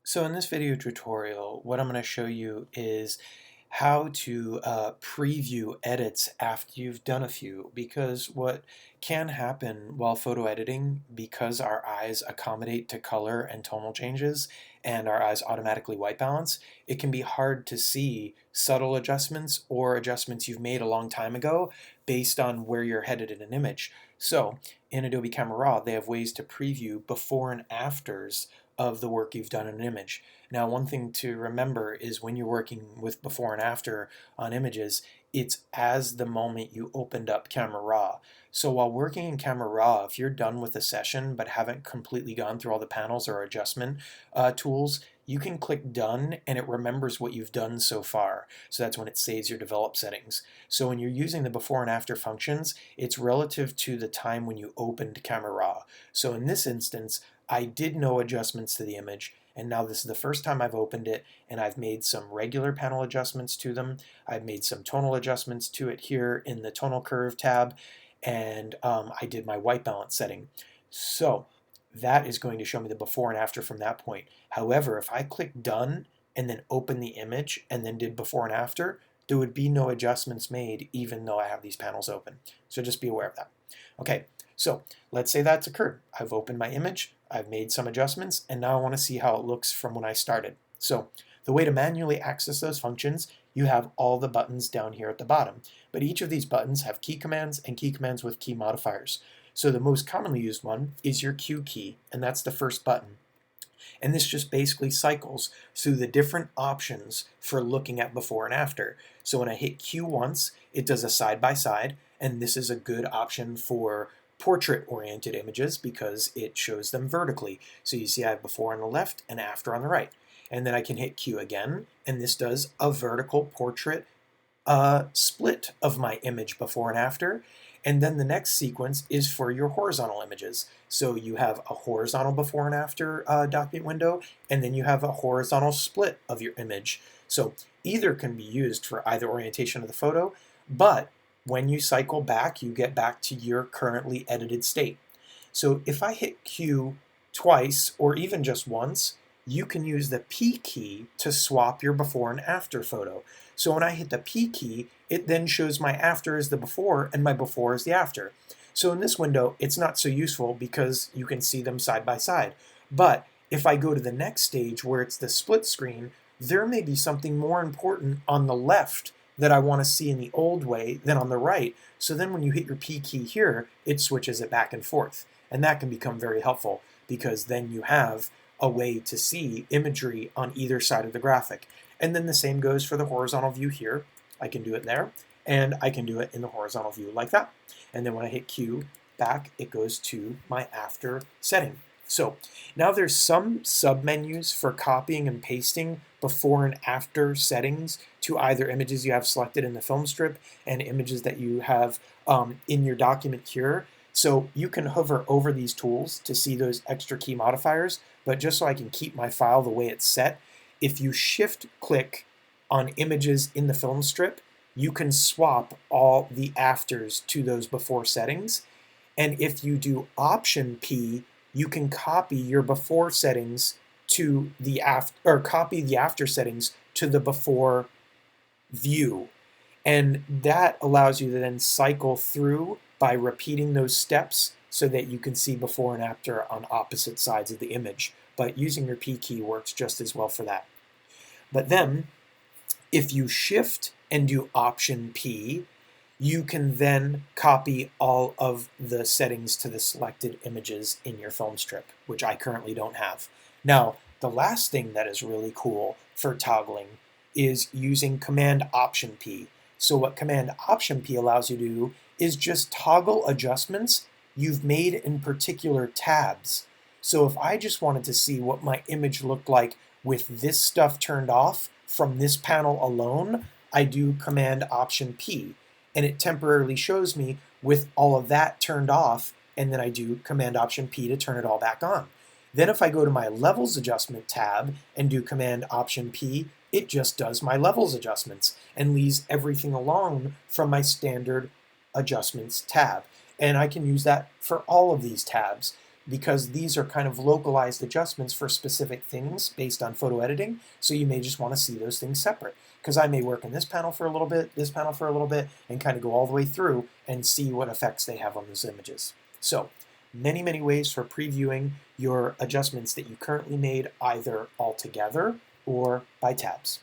So in this video tutorial, what I'm going to show you is how to preview edits after you've done a few, because what can happen while photo editing, because our eyes accommodate to color and tonal changes and our eyes automatically white balance, it can be hard to see subtle adjustments or adjustments you've made a long time ago based on where you're headed in an image. So in Adobe Camera Raw, they have ways to preview before and afters of the work you've done in an image. Now, one thing to remember is when you're working with before and after on images, it's as the moment you opened up Camera Raw. So while working in Camera Raw, if you're done with a session but haven't completely gone through all the panels or adjustment tools, you can click Done and it remembers what you've done so far. So that's when it saves your developed settings. So when you're using the before and after functions, it's relative to the time when you opened Camera Raw. So in this instance, I did no adjustments to the image, and now this is the first time I've opened it, and I've made some regular panel adjustments to them. I've made some tonal adjustments to it here in the tonal curve tab, and I did my white balance setting. So that is going to show me the before and after from that point. However, if I click Done and then open the image and then did before and after, there would be no adjustments made even though I have these panels open. So just be aware of that. Okay, so let's say that's occurred. I've opened my image, I've made some adjustments, and now I want to see how it looks from when I started. So the way to manually access those functions, you have all the buttons down here at the bottom. But each of these buttons have key commands and key commands with key modifiers. So the most commonly used one is your Q key, and that's the first button. And this just basically cycles through the different options for looking at before and after. So when I hit Q once, it does a side-by-side, and this is a good option for portrait-oriented images because it shows them vertically. So you see I have before on the left and after on the right. And then I can hit Q again, and this does a vertical portrait split of my image before and after. And then the next sequence is for your horizontal images. So you have a horizontal before and after document window, and then you have a horizontal split of your image. So either can be used for either orientation of the photo, but when you cycle back, you get back to your currently edited state. So if I hit Q twice or even just once, you can use the P key to swap your before and after photo. So when I hit the P key, it then shows my after is the before and my before is the after. So in this window, it's not so useful because you can see them side by side. But if I go to the next stage where it's the split screen, there may be something more important on the left that I want to see in the old way than on the right. So then when you hit your P key here, it switches it back and forth. And that can become very helpful because then you have a way to see imagery on either side of the graphic. And then the same goes for the horizontal view here. I can do it there, and I can do it in the horizontal view like that. And then when I hit Q back, it goes to my after setting. So now there's some submenus for copying and pasting before and after settings to either images you have selected in the film strip and images that you have in your document here. So you can hover over these tools to see those extra key modifiers, but just so I can keep my file the way it's set, if you shift click on images in the film strip, you can swap all the afters to those before settings. And if you do Option P, you can copy your before settings to the after, or copy the after settings to the before view. And that allows you to then cycle through by repeating those steps so that you can see before and after on opposite sides of the image. But using your P key works just as well for that. But then, if you shift and do Option P, you can then copy all of the settings to the selected images in your film strip, which I currently don't have. Now, the last thing that is really cool for toggling is using Command Option P. So what Command Option P allows you to do is just toggle adjustments you've made in particular tabs. So if I just wanted to see what my image looked like with this stuff turned off from this panel alone, I do Command Option P, and it temporarily shows me with all of that turned off, and then I do Command Option P to turn it all back on. Then if I go to my Levels Adjustment tab and do Command Option P, it just does my levels adjustments and leaves everything alone from my standard adjustments tab. And I can use that for all of these tabs. because these are kind of localized adjustments for specific things based on photo editing. So you may just want to see those things separate, because I may work in this panel for a little bit, this panel for a little bit, and kind of go all the way through and see what effects they have on those images. So many, many ways for previewing your adjustments that you currently made, either all together or by tabs.